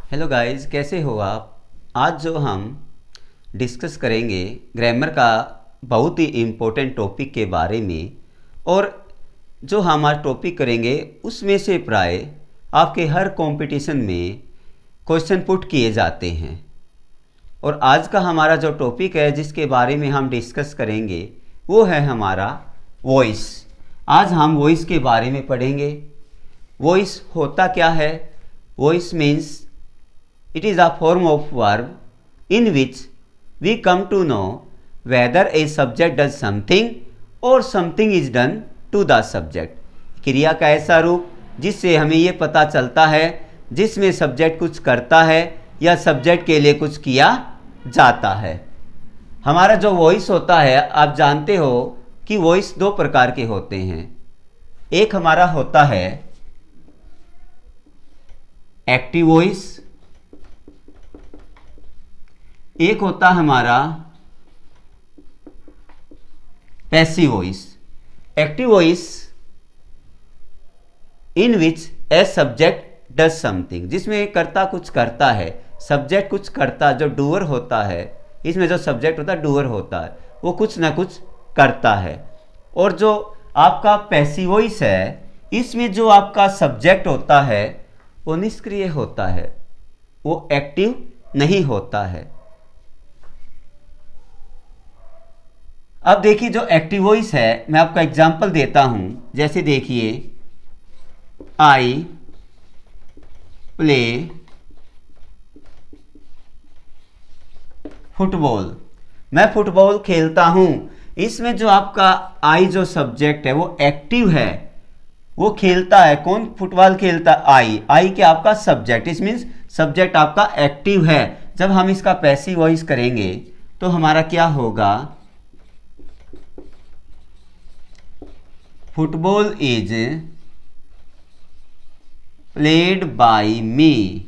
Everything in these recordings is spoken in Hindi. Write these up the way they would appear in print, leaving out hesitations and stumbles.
हेलो गाइस, कैसे हो आप। आज जो हम डिस्कस करेंगे ग्रामर का बहुत ही इम्पोर्टेंट टॉपिक के बारे में। और जो हम आज टॉपिक करेंगे उसमें से प्राय आपके हर कंपटीशन में क्वेश्चन पुट किए जाते हैं। और आज का हमारा जो टॉपिक है जिसके बारे में हम डिस्कस करेंगे वो है हमारा वॉइस। आज हम वॉइस के बारे में पढ़ेंगे। वॉइस होता क्या है। Voice means it is a form of verb in which we come to know whether a subject does something or something is done to the subject। क्रिया का ऐसा रूप जिससे हमें ये पता चलता है जिसमें सब्जेक्ट कुछ करता है या सब्जेक्ट के लिए कुछ किया जाता है। हमारा जो वॉइस होता है, आप जानते हो कि वॉइस दो प्रकार के होते हैं। एक हमारा होता है एक्टिव वॉइस, एक होता हमारा passive voice. Active voice in which a subject does something, जिसमें कर्ता कुछ करता है, सब्जेक्ट कुछ करता, जो डूअर होता है, इसमें जो सब्जेक्ट होता है डूअर होता है, वो कुछ ना कुछ करता है। और जो आपका पैसिव वॉइस है, इसमें जो आपका सब्जेक्ट होता है वो निष्क्रिय होता है, वो एक्टिव नहीं होता है। अब देखिए, जो एक्टिव वॉइस है मैं आपका एग्जांपल देता हूं। जैसे देखिए, आई प्ले फुटबॉल, मैं फुटबॉल खेलता हूं। इसमें जो आपका आई जो सब्जेक्ट है वो एक्टिव है, वो खेलता है। कौन फुटबॉल खेलता है? आई। आई क्या आपका सब्जेक्ट, इस मीन्स सब्जेक्ट आपका एक्टिव है। जब हम इसका पैसिव वॉइस करेंगे तो हमारा क्या होगा? Football is played bye me,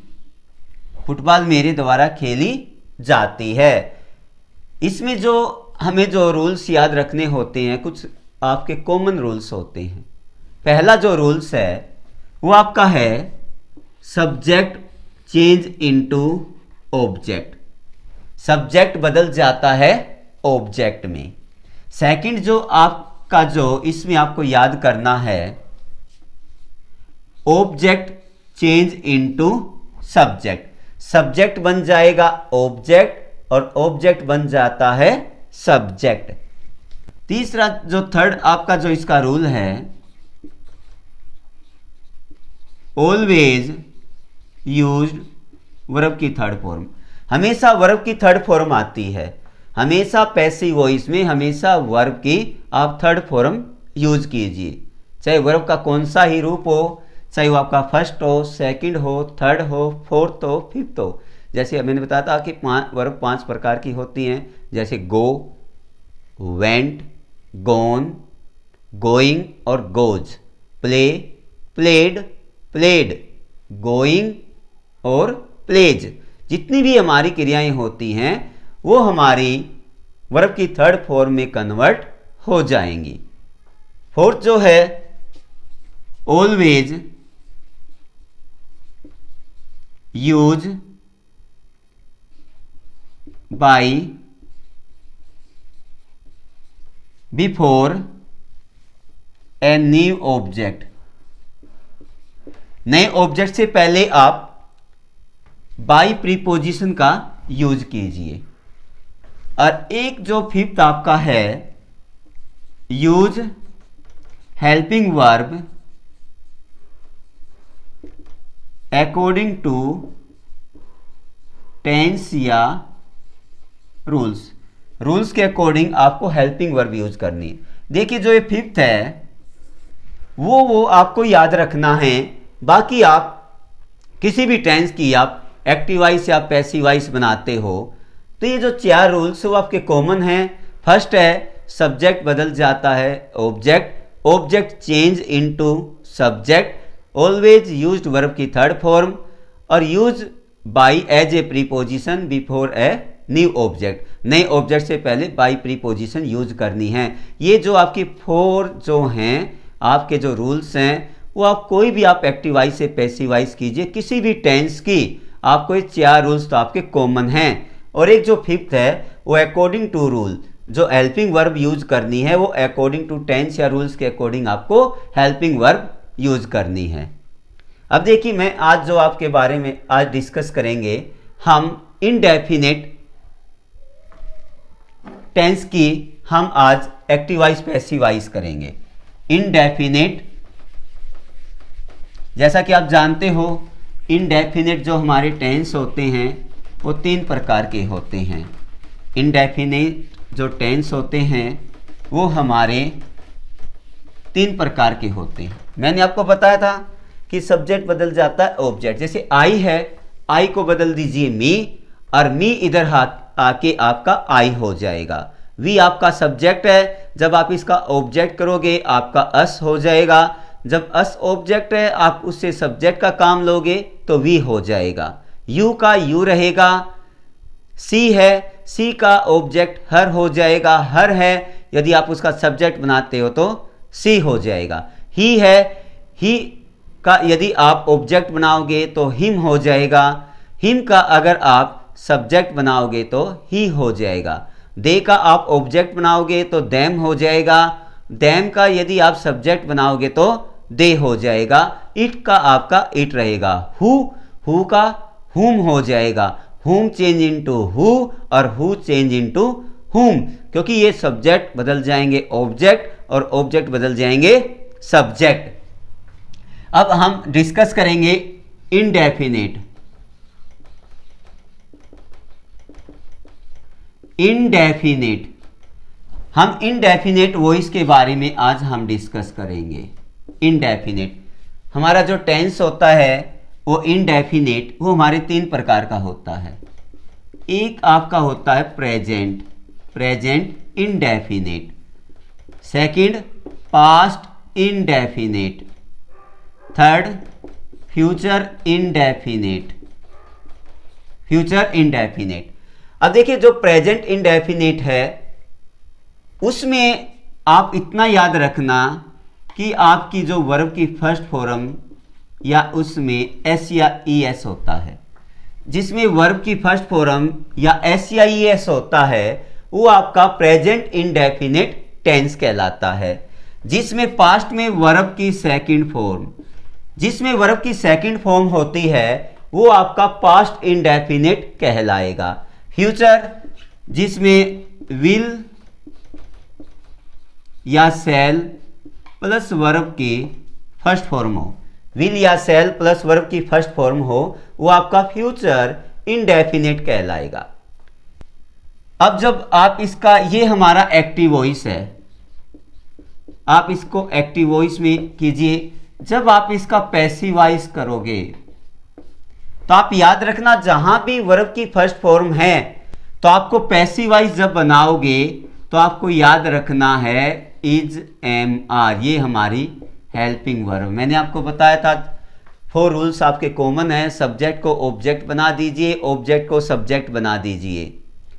football मेरे द्वारा खेली जाती है। इसमें जो हमें जो रूल्स याद रखने होते हैं, कुछ आपके कॉमन रूल्स होते हैं। पहला जो रूल्स है वो आपका है subject change into object, subject बदल जाता है ऑब्जेक्ट में। सेकंड जो आपका जो इसमें आपको याद करना है, object change into subject, subject बन जाएगा ऑब्जेक्ट और ऑब्जेक्ट बन जाता है सब्जेक्ट। तीसरा जो थर्ड आपका जो इसका रूल है, ऑलवेज यूज्ड वर्ब की थर्ड फॉर्म, हमेशा वर्ब की थर्ड फॉर्म आती है। हमेशा पैसिव वॉइस में हमेशा वर्ब की आप थर्ड फॉर्म यूज कीजिए, चाहे वर्ब का कौन सा ही रूप हो, चाहे वो आपका फर्स्ट हो, सेकंड हो, थर्ड हो, फोर्थ हो, फिफ्थ हो। जैसे मैंने बताया था कि वर्ब 5 प्रकार की होती हैं, जैसे गो, वेंट, गोन, गोइंग और goes. Play, played, played, going और प्लेज। जितनी भी हमारी क्रियाएं होती हैं वो हमारी वर्ब की थर्ड फॉर्म में कन्वर्ट हो जाएंगी। फोर्थ जो है always use by before a new object, नए ऑब्जेक्ट से पहले आप बाय प्रीपोजिशन का यूज कीजिए। और एक जो फिफ्थ आपका है use helping verb according to tense या रूल्स, रूल्स के अकॉर्डिंग आपको हेल्पिंग वर्ब यूज करनी है। देखिए, जो ये फिफ्थ है वो आपको याद रखना है। बाकी आप किसी भी टेंस की आप एक्टिव वॉइस या पैसिव वॉइस बनाते हो तो ये जो 4 रूल्स वो आपके कॉमन हैं। फर्स्ट है सब्जेक्ट बदल जाता है object, object change into subject, always used verb की थर्ड फॉर्म और use by as a preposition before a new object, नए ऑब्जेक्ट से पहले बाय प्रीपोजिशन यूज करनी है। ये जो आपकी 4 जो हैं आपके जो रूल्स हैं वो आप कोई भी आप एक्टिव वॉइस से पैसिव वॉइस कीजिए, किसी भी टेंस की आपको ये 4 रूल्स तो आपके कॉमन हैं। और एक जो फिफ्थ है वो अकॉर्डिंग टू रूल, जो हेल्पिंग वर्ब यूज करनी है वो अकॉर्डिंग टू टेंस या रूल्स के अकॉर्डिंग आपको हेल्पिंग वर्ब यूज करनी है। अब देखिए मैं आज जो आपके बारे में आज डिस्कस करेंगे, हम इनडेफिनेट टेंस की हम आज एक्टिवाइज पैसिवाइज करेंगे। इनडेफिनेट, जैसा कि आप जानते हो इनडेफिनेट जो हमारे टेंस होते हैं वो 3 प्रकार के होते हैं। इनडेफिनेट जो टेंस होते हैं वो हमारे 3 प्रकार के होते हैं। मैंने आपको बताया था कि सब्जेक्ट बदल जाता है ऑब्जेक्ट, जैसे आई है, आई को बदल दीजिए मी, और मी इधर हाथ आके आपका आई हो जाएगा। वी आपका सब्जेक्ट है, जब आप इसका ऑब्जेक्ट करोगे आपका अस हो जाएगा। जब अस ऑब्जेक्ट है आप उससे सब्जेक्ट का काम लोगे तो वी हो जाएगा। यू का यू रहेगा। सी है, सी का ऑब्जेक्ट हर हो जाएगा, हर है, यदि आप उसका सब्जेक्ट बनाते हो तो सी हो जाएगा। ही है, ही का यदि आप ऑब्जेक्ट बनाओगे तो हिम हो जाएगा। हिम का अगर आप सब्जेक्ट बनाओगे तो ही हो जाएगा। दे का आप ऑब्जेक्ट बनाओगे तो देम हो जाएगा। देम का यदि आप सब्जेक्ट बनाओगे तो दे हो जाएगा। इट का आपका इट रहेगा। हु का हुम हो जाएगा। हुम चेंज इनटू हु और हु चेंज इनटू हुम, क्योंकि ये सब्जेक्ट बदल जाएंगे ऑब्जेक्ट और ऑब्जेक्ट बदल जाएंगे सब्जेक्ट। अब हम डिस्कस करेंगे इनडेफिनेट। इनडेफिनेट, हम इनडेफिनेट वॉइस के बारे में आज हम डिस्कस करेंगे। इनडेफिनेट हमारा जो टेंस होता है वो इनडेफिनेट, वो हमारे 3 प्रकार का होता है। एक आपका होता है present, present indefinite. Second past indefinite. Third future indefinite, future indefinite. अब देखिए जो प्रेजेंट इनडेफिनेट है उसमें आप इतना याद रखना कि आपकी जो वर्ब की फर्स्ट फॉर्म या उसमें एस या ई एस होता है। जिसमें वर्ब की फर्स्ट फॉर्म या एस या ई एस होता है वो आपका प्रेजेंट इनडेफिनेट टेंस कहलाता है। जिसमें पास्ट में वर्ब की सेकंड फॉर्म, जिसमें वर्ब की सेकंड फॉर्म होती है वो आपका पास्ट इनडेफिनेट कहलाएगा। फ्यूचर जिसमें विल या सेल प्लस वर्ब की फर्स्ट फॉर्म हो, विल या सेल प्लस वर्ब की फर्स्ट फॉर्म हो, वो आपका फ्यूचर इनडेफिनेट कहलाएगा। अब जब आप इसका, ये हमारा एक्टिव वॉइस है, आप इसको एक्टिव वॉइस में कीजिए। जब आप इसका पैसिवाइज करोगे तो आप याद रखना जहां भी वर्ब की फर्स्ट फॉर्म है तो आपको पैसिवाइज जब बनाओगे तो आपको याद रखना है इज एम आर, ये हमारी हेल्पिंग वर्ब। मैंने आपको बताया था 4 रूल्स आपके कॉमन है। सब्जेक्ट को ऑब्जेक्ट बना दीजिए, ऑब्जेक्ट को सब्जेक्ट बना दीजिए।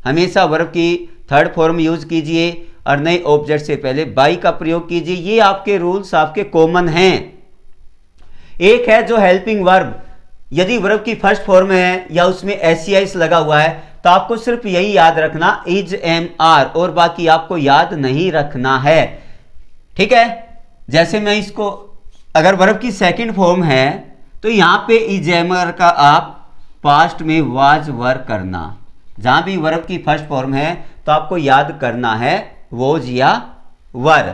हमेशा वर्ब की थर्ड फॉर्म यूज कीजिए और नए ऑब्जेक्ट से पहले बाई का प्रयोग कीजिए। ये आपके रूल्स आपके कॉमन हैं। एक है जो हेल्पिंग वर्ब, यदि वर्ब की फर्स्ट फॉर्म है या उसमें एस लगा हुआ है तो आपको सिर्फ यही याद रखना इज एम आर, और बाकी आपको याद नहीं रखना है। ठीक है, जैसे मैं इसको, अगर वर्ब की सेकंड फॉर्म है तो यहां पे इज एम आर का आप पास्ट में वाज वर करना। जहां भी वर्ब की फर्स्ट फॉर्म है तो आपको याद करना है वोज या वर।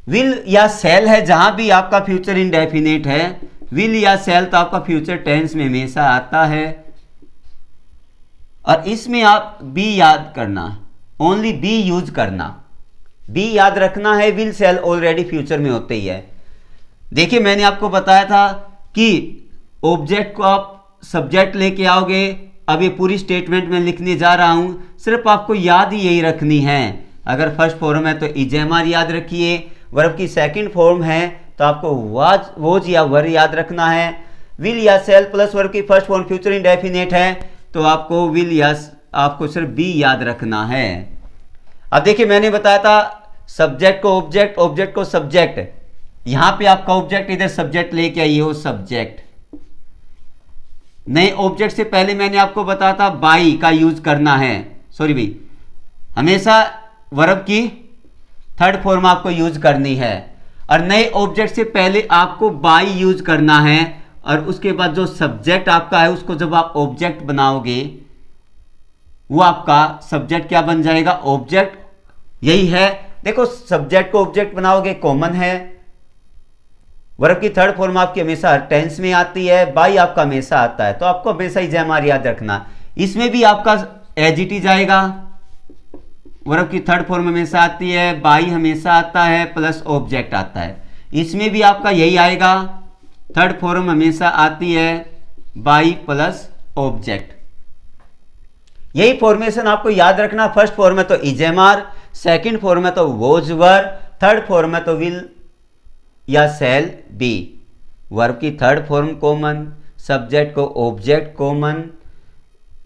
विल या सेल है, जहां भी आपका फ्यूचर इनडेफिनेट है, विल या सेल तो आपका फ्यूचर टेंस में हमेशा आता है। और इसमें आप बी याद करना, ओनली बी यूज करना, बी याद रखना है। विल सेल ऑलरेडी फ्यूचर में होते ही है। देखिए मैंने आपको बताया था कि ऑब्जेक्ट को आप सब्जेक्ट लेके आओगे। अब ये पूरी स्टेटमेंट में लिखने जा रहा हूं, सिर्फ आपको याद ही यही रखनी है। अगर फर्स्ट फॉर्म है तो इजेमार याद रखिए, वर्ब की सेकंड फॉर्म है तो आपको वोज या वर याद रखना है। विल या सेल प्लस वर्ब की फर्स्ट फॉर्म फ्यूचर इंडेफिनेट है तो आपको विल या आपको सिर्फ बी याद रखना है। अब देखिए मैंने बताया था सब्जेक्ट को ऑब्जेक्ट, ऑब्जेक्ट को सब्जेक्ट। यहां पे आपका ऑब्जेक्ट इधर सब्जेक्ट लेके आइए, वो सब्जेक्ट। नए ऑब्जेक्ट से पहले मैंने आपको बताया था बाई का यूज करना है, सॉरी भाई, हमेशा वर्ब की थर्ड फॉर्म आपको यूज करनी है, और नए ऑब्जेक्ट से पहले आपको बाई यूज करना है, और उसके बाद जो सब्जेक्ट आपका है उसको जब आप ऑब्जेक्ट बनाओगे वो आपका सब्जेक्ट क्या बन जाएगा, ऑब्जेक्ट। यही है, देखो सब्जेक्ट को ऑब्जेक्ट बनाओगे, कॉमन है। वर्ब की थर्ड फॉर्म आपकी हमेशा टेंस में आती है, बाई आपका हमेशा आता है, तो आपको हमेशा इजेमार याद रखना। इसमें भी आपका एज इट इज आएगा, वर्ब की थर्ड फॉर्म हमेशा आती है, बाई हमेशा आता है, प्लस ऑब्जेक्ट आता है। इसमें भी आपका यही आएगा, थर्ड फॉर्म हमेशा आती है, बाई प्लस ऑब्जेक्ट। यही फॉर्मेशन आपको याद रखना। फर्स्ट फॉर्म है तो इजेमार, सेकंड फॉर्म है तो वोज वर, थर्ड फॉर्म है तो विल या सेल बी। वर्ब की थर्ड फॉर्म कॉमन, सब्जेक्ट को ऑब्जेक्ट कॉमन,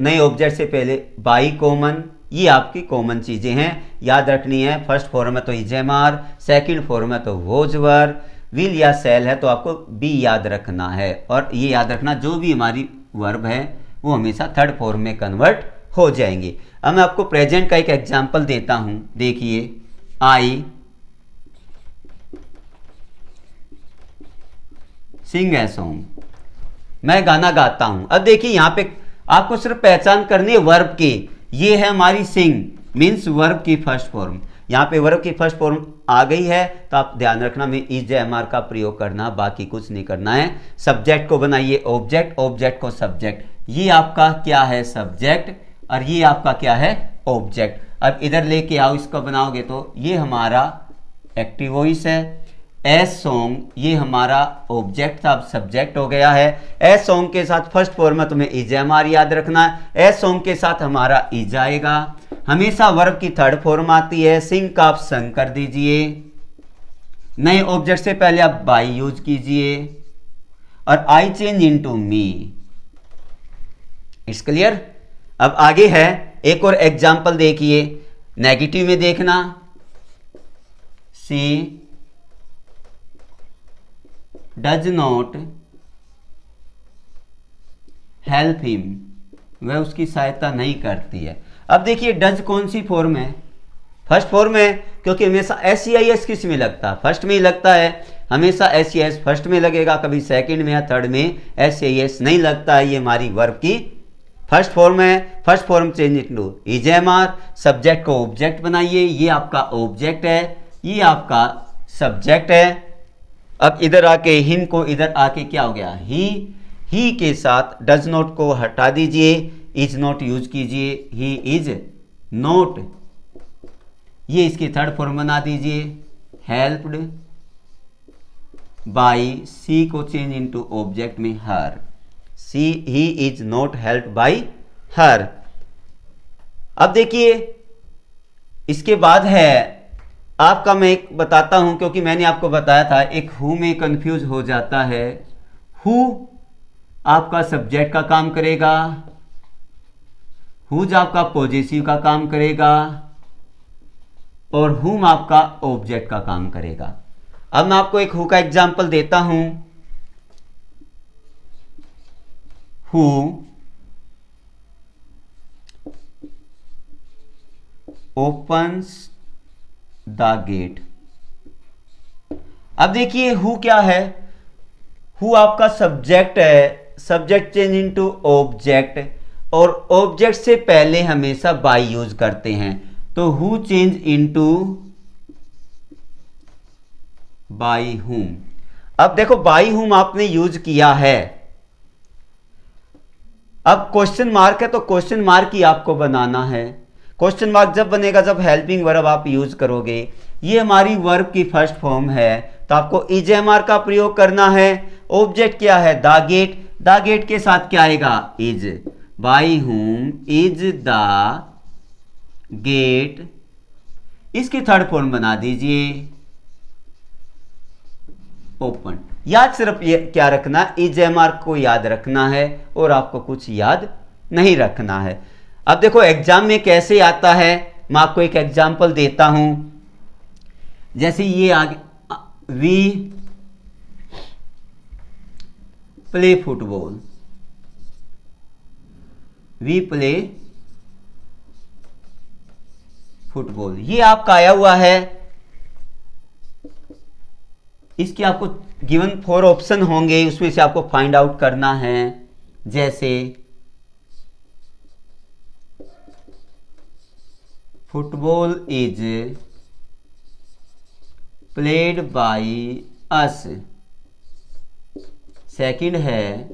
नए ऑब्जेक्ट से पहले बाई कॉमन, ये आपकी कॉमन चीजें हैं, याद रखनी है। फर्स्ट फॉर्म है तो इजेमार, सेकंड फॉर्म है तो वोज वर, विल या सेल है तो आपको बी याद रखना है। और ये याद रखना जो भी हमारी वर्ब है वो हमेशा थर्ड फॉर्म में कन्वर्ट हो जाएंगे। अब मैं आपको प्रेजेंट का एक एग्जांपल देता हूं, देखिए, आई सिंग ए सॉन्ग, मैं गाना गाता हूं। अब देखिए यहां पे आपको सिर्फ पहचान करनी है वर्ब की, ये है हमारी सिंग, मीन्स वर्ब की फर्स्ट फॉर्म। यहां पे वर्ब की फर्स्ट फॉर्म आ गई है तो आप ध्यान रखना में इज एम आर का प्रयोग करना, बाकी कुछ नहीं करना है। सब्जेक्ट को बनाइए ऑब्जेक्ट, ऑब्जेक्ट को सब्जेक्ट, ये आपका क्या है सब्जेक्ट, और ये आपका क्या है ऑब्जेक्ट। अब इधर लेके आओ, इसको बनाओगे तो ये हमारा एक्टिव वॉइस है। एस सॉन्ग ये हमारा ऑब्जेक्ट था, अब सब्जेक्ट हो गया है। एस सॉन्ग के साथ फर्स्ट फॉर्म में तुम्हें इज एम आर याद रखना है, एस सॉन्ग के साथ हमारा इज आएगा। हमेशा वर्ब की थर्ड फॉर्म आती है, सिंग का आप संग कर दीजिए, नए ऑब्जेक्ट से पहले आप बाई यूज कीजिए, और आई change into me. It's clear. अब आगे है एक और एग्जाम्पल देखिए, नेगेटिव में देखना, सी डज नॉट हेल्प हिम, वह उसकी सहायता नहीं करती है। अब देखिए डज कौन सी फॉर्म है, फर्स्ट फॉर्म है, क्योंकि हमेशा एस सी आई एस किस में लगता है, फर्स्ट में ही लगता है, हमेशा S C I S first में लगेगा, कभी सेकंड में या थर्ड में एस सी आई एस नहीं लगता है। ये हमारी वर्ब की फर्स्ट फॉर्म है। First form change into is am are, subject को ऑब्जेक्ट बनाइए, ये आपका ऑब्जेक्ट है, ये आपका सब्जेक्ट है। अब इधर आके हिम को इधर आके क्या हो गया, ही के साथ डज नॉट को हटा दीजिए, इज नॉट यूज कीजिए, ही इज नॉट, ये इसकी थर्ड फॉर्म बना दीजिए, हेल्प्ड बाई, सी को चेंज इनटू ऑब्जेक्ट में हर, सी ही is not helped by her. अब देखिए इसके बाद है आपका, मैं एक बताता हूं क्योंकि मैंने आपको बताया था एक हु में कंफ्यूज हो जाता है। हु आपका सब्जेक्ट का काम करेगा, हुज आपका पॉजेसिव का काम करेगा, और हुम आपका ऑब्जेक्ट का काम करेगा। अब मैं आपको एक हु का एग्जांपल देता हूं, हु ओपन्स द गेट। अब देखिए हु क्या है, हु आपका सब्जेक्ट है, सब्जेक्ट चेंज इनटू ऑब्जेक्ट, और ऑब्जेक्ट से पहले हमेशा बाई यूज करते हैं, तो हु चेंज इनटू बाई हुम। अब देखो बाई हुम आपने यूज किया है, अब क्वेश्चन मार्क है तो क्वेश्चन मार्क ही आपको बनाना है। क्वेश्चन मार्क जब बनेगा जब हेल्पिंग वर्ब आप यूज करोगे। ये हमारी वर्ब की फर्स्ट फॉर्म है, तो आपको इज एम आर का प्रयोग करना है। ऑब्जेक्ट क्या है, द गेट, द गेट के साथ क्या आएगा, is, by whom is the gate, इसकी थर्ड फॉर्म बना दीजिए, ओपन। याद सिर्फ ये क्या रखना, इज एम आर को याद रखना है, और आपको कुछ याद नहीं रखना है। अब देखो एग्जाम में कैसे आता है, मैं आपको एक एग्जांपल देता हूं, जैसे ये आगे, we play football, we play football. ये आपका आया हुआ है, इसके आपको गिवन 4 ऑप्शन होंगे, उसमें से आपको फाइंड आउट करना है। जैसे football is played by us. Second है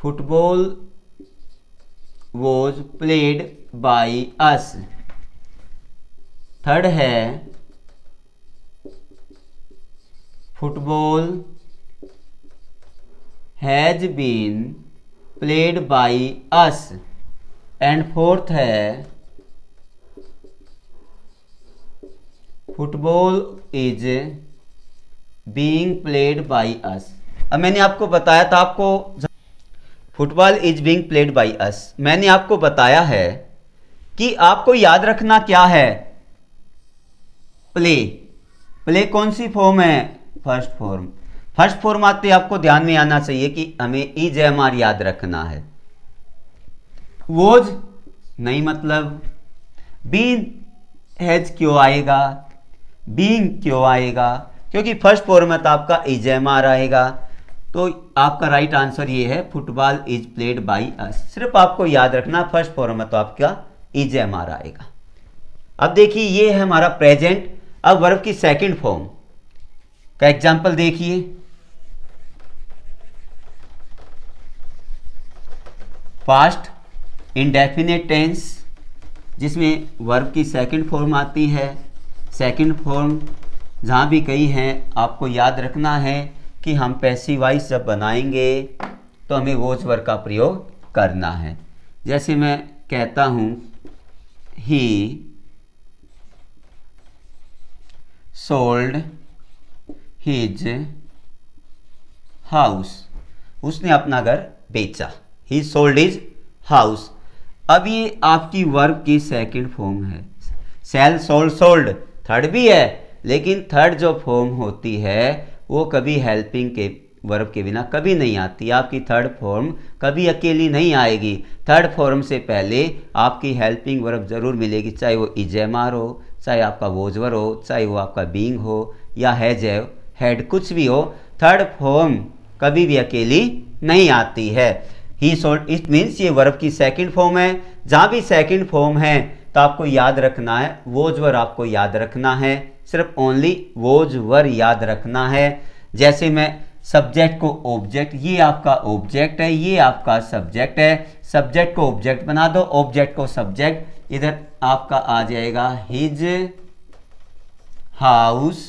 football was played by us. Third है football has been played by us. And fourth है football is being played by us. अब मैंने आपको बताया था, आपको football is being played by us, मैंने आपको बताया है कि आपको याद रखना क्या है, प्ले। प्ले कौन सी फॉर्म है? First form. फर्स्ट फॉर्म आते आपको ध्यान में आना चाहिए कि हमें इज एम आर याद रखना है। वोज नहीं, मतलब बीन हैज क्यों आएगा, बीइंग क्यों आएगा? क्योंकि फर्स्ट फॉर्म में तो आपका इज एम आर आएगा। तो आपका राइट आंसर ये है फुटबॉल इज प्लेड बाय अस। सिर्फ आपको याद रखना फर्स्ट फॉर्म में तो आपका इज एम आर आएगा। अब देखिए ये है हमारा प्रेजेंट। अब वर्ब की सेकंड फॉर्म का एग्जांपल देखिए। पास्ट इंडेफिनिट टेंस, जिसमें वर्ब की सेकंड फॉर्म आती है। सेकंड फॉर्म जहाँ भी कही है आपको याद रखना है कि हम पैसिव वॉइस जब बनाएंगे तो हमें वॉज वर्ब का प्रयोग करना है। जैसे मैं कहता हूँ ही सोल्ड हिज हाउस, उसने अपना घर बेचा। ही सोल्ड हिज हाउस। अब ये आपकी वर्ब की सेकंड फॉर्म है। सेल, सोल्ड, सोल्ड थर्ड भी है, लेकिन थर्ड जो फॉर्म होती है वो कभी हेल्पिंग के वर्ब के बिना कभी नहीं आती। आपकी थर्ड फॉर्म कभी अकेली नहीं आएगी। थर्ड फॉर्म से पहले आपकी हेल्पिंग वर्ब जरूर मिलेगी, चाहे वो इजेमार हो, चाहे आपका वोजवर हो, चाहे वो आपका बीइंग हो या हैज हैड, कुछ भी हो। थर्ड फॉर्म कभी भी अकेली नहीं आती है। ही सोल्ड, इट मीन्स ये वर्ब की सेकंड फॉर्म है। जहाँ भी सेकंड फॉर्म है तो आपको याद रखना है वोजवर, आपको याद रखना है, सिर्फ ओनली वोजवर याद रखना है। जैसे मैं सब्जेक्ट को ऑब्जेक्ट, ये आपका ऑब्जेक्ट है, ये आपका सब्जेक्ट है। सब्जेक्ट को ऑब्जेक्ट बना दो, ऑब्जेक्ट को सब्जेक्ट। इधर आपका आ जाएगा हिज हाउस।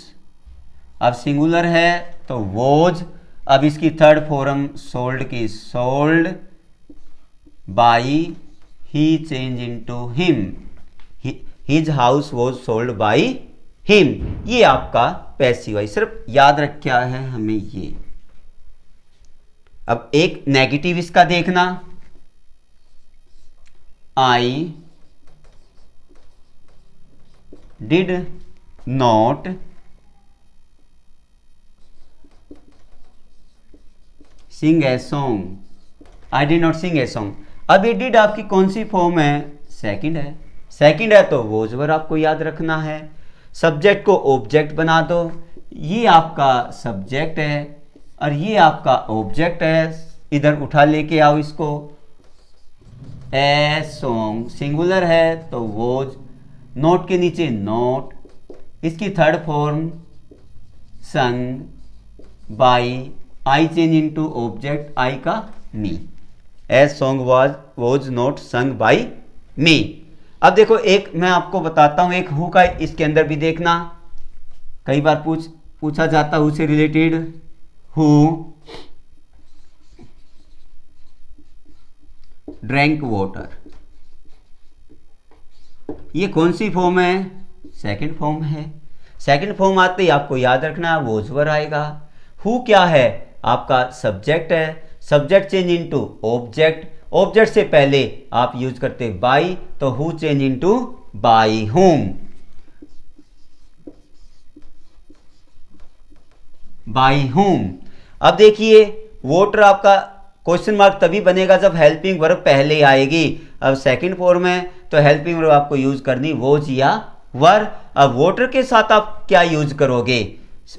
अब सिंगुलर है तो वोज। अब इसकी थर्ड फॉर्म सोल्ड की sold by he change into him. His house was sold by him. ये आपका पैसिव है, सिर्फ याद रखा है हमें ये। अब एक नेगेटिव इसका देखना, I did not sing a song. I did not sing a song. अब ये डिड आपकी कौन सी फॉर्म है? सेकंड है। सेकंड है तो वोजवर आपको याद रखना है। सब्जेक्ट को ऑब्जेक्ट बना दो, ये आपका सब्जेक्ट है और ये आपका ऑब्जेक्ट है। इधर उठा लेके आओ इसको। ए सॉन्ग सिंगुलर है तो वोज, नोट के नीचे नोट। इसकी third form sung by, I change into object, I का me. A song was not sung by me. अब देखो एक मैं आपको बताता हूं, एक हु का इसके अंदर भी देखना। कई बार पूछा जाता हु से रिलेटेड। हु ड्रैंक वाटर, ये कौन सी फॉर्म है? सेकंड फॉर्म है। सेकंड फॉर्म आते ही आपको याद रखना है वोजवर आएगा। हु क्या है? आपका सब्जेक्ट है। Subject change into object, object से पहले आप यूज करते बाई, तो हु चेंज इनटू बाई हुम। बाई हुम। अब देखिए वाटर आपका क्वेश्चन मार्क तभी बनेगा जब हेल्पिंग वर्ब पहले आएगी। अब सेकंड फॉर्म है तो हेल्पिंग वर्ब आपको यूज करनी वोज या वर। अब वोटर के साथ आप क्या यूज करोगे?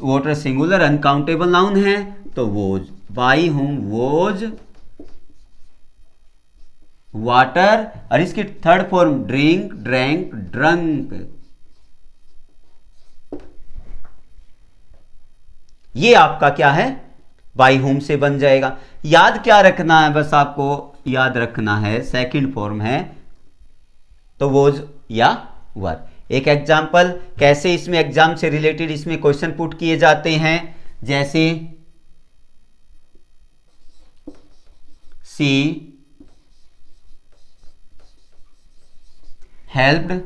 वोटर सिंगुलर अनकाउंटेबल नाउन है तो was, by whom was water, और इसकी third form drink, drank, drunk. ये आपका क्या है? बाई हुम से बन जाएगा। याद क्या रखना है? बस आपको याद रखना है सेकंड फॉर्म है तो वोज या वर। एक एग्जाम्पल कैसे इसमें एग्जाम से रिलेटेड इसमें क्वेश्चन पुट किए जाते हैं, जैसे she helped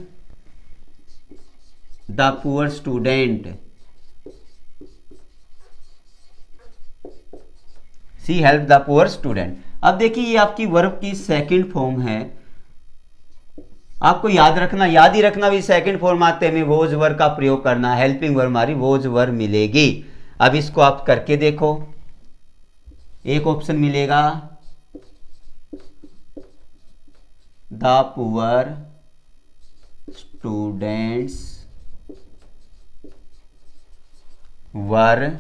the poor student, she help the poor student. अब देखिए ये आपकी वर्ब की सेकंड फॉर्म है, आपको याद रखना, याद ही रखना भी सेकंड फॉर्म आते में वोज वर का प्रयोग करना, हेल्पिंग वर्ब हमारी वोज वर मिलेगी। अब इसको आप करके देखो, एक ऑप्शन मिलेगा the poor students were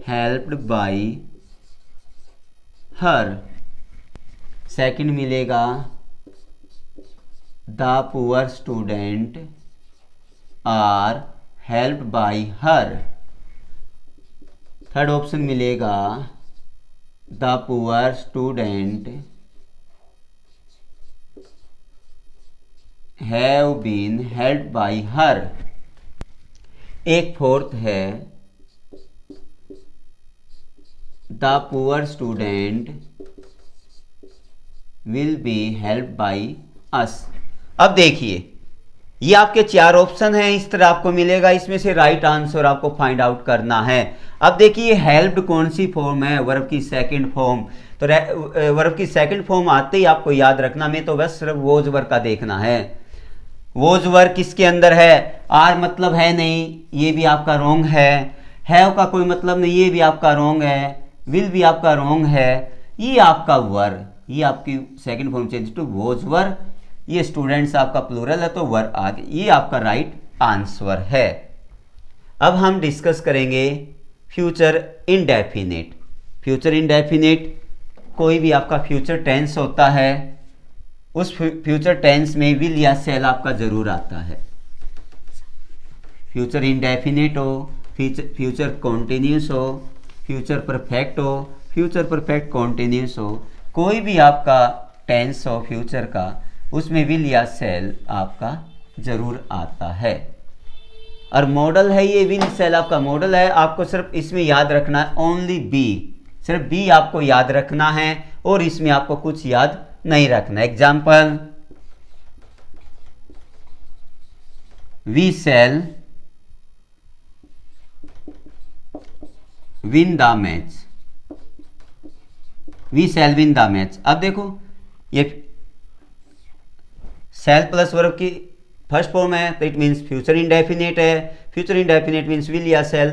helped by her. Second मिलेगा the poor student are helped by her. Third option मिलेगा the poor student have been helped by her. एक फोर्थ है the poor student will be help by us. अब देखिए ये आपके चार ऑप्शन हैं, इस तरह आपको मिलेगा, इसमें से राइट आंसर आपको फाइंड आउट करना है। अब देखिए हेल्प्ड कौन सी फॉर्म है? वर्ब की सेकंड फॉर्म। तो वर्ब की सेकंड फॉर्म आते ही आपको याद रखना, में तो बस सिर्फ वोज वर्ब का देखना है। वोज वर्ब किसके अंदर है? आर मतलब है नहीं, ये भी आपका रॉन्ग है। हैव का कोई मतलब नहीं, ये भी आपका रॉन्ग है। विल भी आपका रॉन्ग है। ये आपका वर, ये आपकी second form change to was were. ये स्टूडेंट्स आपका प्लूरल है तो वर आगे, ये आपका राइट आंसर है। अब हम डिस्कस करेंगे फ्यूचर इंडेफिनिट। फ्यूचर इंडेफिनिट कोई भी आपका फ्यूचर टेंस होता है, उस फ्यूचर टेंस में विल या सेल आपका जरूर आता है। फ्यूचर इंडेफिनिट हो, फ्यूचर कॉन्टिन्यूस हो, फ्यूचर परफेक्ट हो, फ्यूचर परफेक्ट कॉन्टिन्यूस हो, कोई भी आपका टेंस हो फ्यूचर का, उसमें विल या सेल आपका जरूर आता है। और मॉडल है ये, विल सेल आपका मॉडल है। आपको सिर्फ इसमें याद रखना है ओनली बी, सिर्फ बी आपको याद रखना है और इसमें आपको कुछ याद नहीं रखना। Example we shall win the match, we shall win the match. अब देखो ये सेल प्लस वर्ब की फर्स्ट फॉर्म है तो इट मीन्स फ्यूचर इंडेफिनिट है। फ्यूचर इंडेफिनिट मीन्स विल या सेल,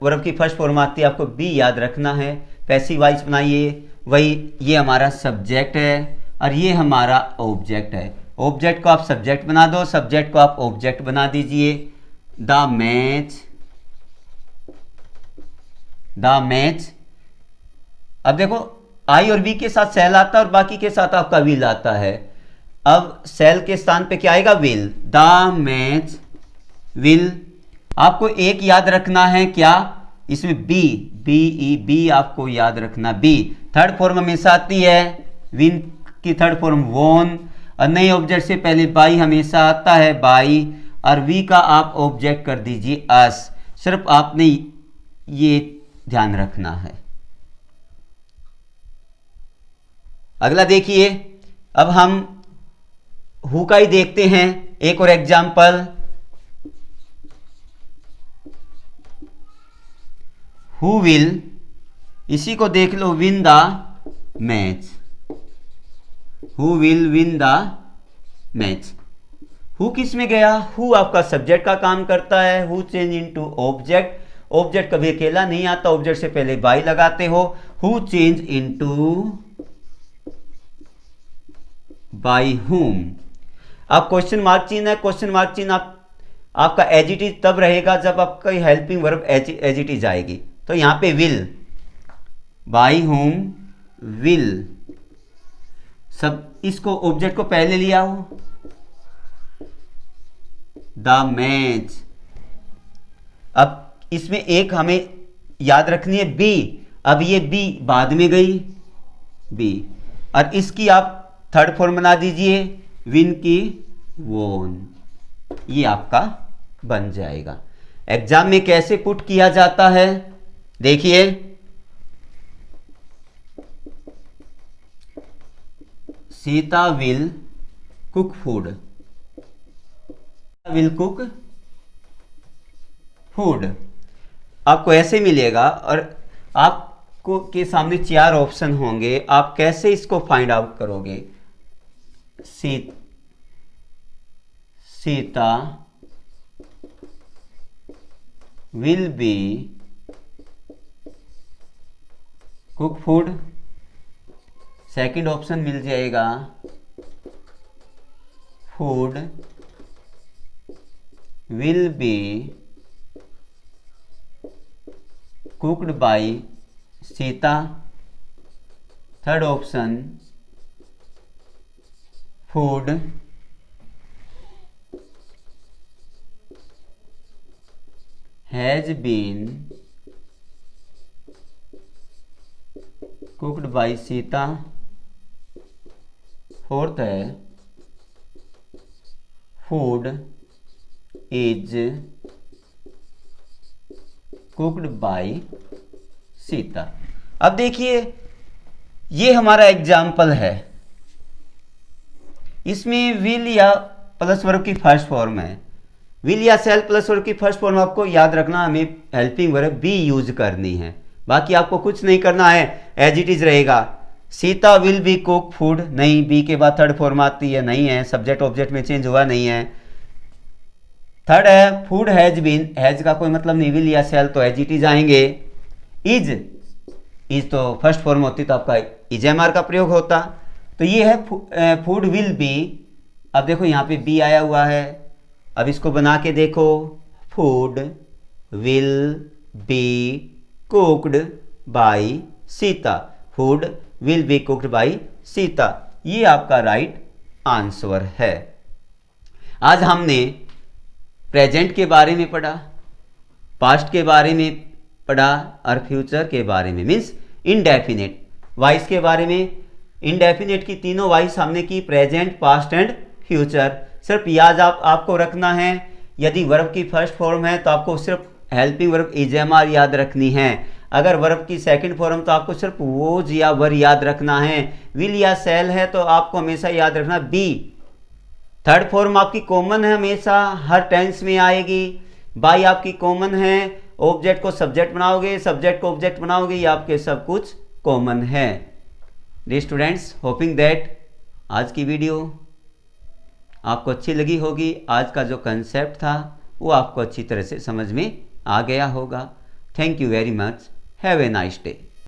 वर्ब की फर्स्ट फॉर्म आती है, आपको बी याद रखना है। पैसिव वॉइस बनाइए, वही ये हमारा सब्जेक्ट है और ये हमारा ऑब्जेक्ट है। ऑब्जेक्ट को आप सब्जेक्ट बना दो, सब्जेक्ट को आप ऑब्जेक्ट बना दीजिए। The match, the match. अब देखो आई और वी के साथ सेल आता है और बाकी के साथ आपका विल आता है। अब सेल के स्थान पे क्या आएगा? विल। The match will. आपको एक याद रखना है क्या? इसमें बी, बी ई बी आपको याद रखना, बी। थर्ड फॉर्म हमेशा आती है, विन की थर्ड फॉर्म वोन। और नए ऑब्जेक्ट से पहले बाई हमेशा आता है, बाई। और वी का आप ऑब्जेक्ट कर दीजिए अस। सिर्फ आपने ये ध्यान रखना है। अगला देखिए, अब हम हु का ही देखते हैं एक और एग्जाम्पल। हु विल, इसी को देख लो, win the match. Who will win the match. Who किस में गया? हु आपका सब्जेक्ट का काम करता है, who change into object. Object कभी अकेला नहीं आता, ऑब्जेक्ट से पहले बाई लगाते हो। हु चेंज इनटू बाई हुम। अब क्वेश्चन मार्क चिन्ह है, क्वेश्चन मार्क चिन्ह आपका एजिटिव तब रहेगा जब आपका हेल्पिंग वर्ब एजिटिव आएगी। तो यहां पे विल, बाई हुम विल, सब इसको ऑब्जेक्ट को पहले लिया हो। द मैच, अब इसमें एक हमें याद रखनी है बी, अब ये बी बाद में गई बी, और इसकी आप थर्ड फॉर्म बना दीजिए विन की वोन, ये आपका बन जाएगा। एग्जाम में कैसे पुट किया जाता है देखिए, Sita will cook food, will cook food आपको ऐसे मिलेगा, और आपको के सामने 4 ऑप्शन होंगे। आप कैसे इसको फाइंड आउट करोगे? Sita will be cook food, second option मिल जाएगा food will be cooked by Sita, third option food has been cooked by Sita, fourth है food is cooked by Sita. अब देखिए ये हमारा एग्जाम्पल है, इसमें विल या प्लस वर्ब की फर्स्ट फॉर्म है। विल या सेल प्लस वर्ब की फर्स्ट फॉर्म आपको याद रखना, हमें हेल्पिंग वर्ब बी यूज करनी है, बाकी आपको कुछ नहीं करना है, एज इट इज रहेगा। Sita will be cook food, नहीं, बी के बाद थर्ड फॉर्म आती है, नहीं है, सब्जेक्ट ऑब्जेक्ट में चेंज हुआ नहीं है। थर्ड है फूड हैज बीन, हैज का कोई मतलब नहीं, विल या सेल तो एज इट इज आएंगे। इज तो फर्स्ट फॉर्म होती तो आपका इजेमआर का प्रयोग होता। तो ये है फूड विल बी, अब देखो यहाँ पे बी आया हुआ है, अब इसको बना के देखो, food will be cooked by Sita, food will be cooked by Sita, ये आपका राइट आंसर है। आज हमने प्रेजेंट के बारे में पढ़ा, पास्ट के बारे में पढ़ा और फ्यूचर के बारे में, मीन्स इनडेफिनेट वॉइस के बारे में। इनडेफिनेट की तीनों वॉइस हमने की, प्रेजेंट, पास्ट एंड फ्यूचर। सिर्फ याद आपको रखना है, यदि वर्ब की फर्स्ट फॉर्म है तो आपको सिर्फ हेल्पिंग वर्ब इजेमआर याद रखनी है। अगर वर्ब की सेकंड फॉर्म तो आपको सिर्फ वोज या वर याद रखना है। विल या सेल है तो आपको हमेशा याद रखना बी। थर्ड फॉर्म आपकी कॉमन है, हमेशा हर टेंस में आएगी। बाई आपकी कॉमन है, ऑब्जेक्ट को सब्जेक्ट बनाओगे, सब्जेक्ट को ऑब्जेक्ट बनाओगे, ये आपके सब कुछ कॉमन है। डियर स्टूडेंट्स, होपिंग दैट आज की वीडियो आपको अच्छी लगी होगी। आज का जो कंसेप्ट था वो आपको अच्छी तरह से समझ में आ गया होगा। Thank you very much, have a nice day.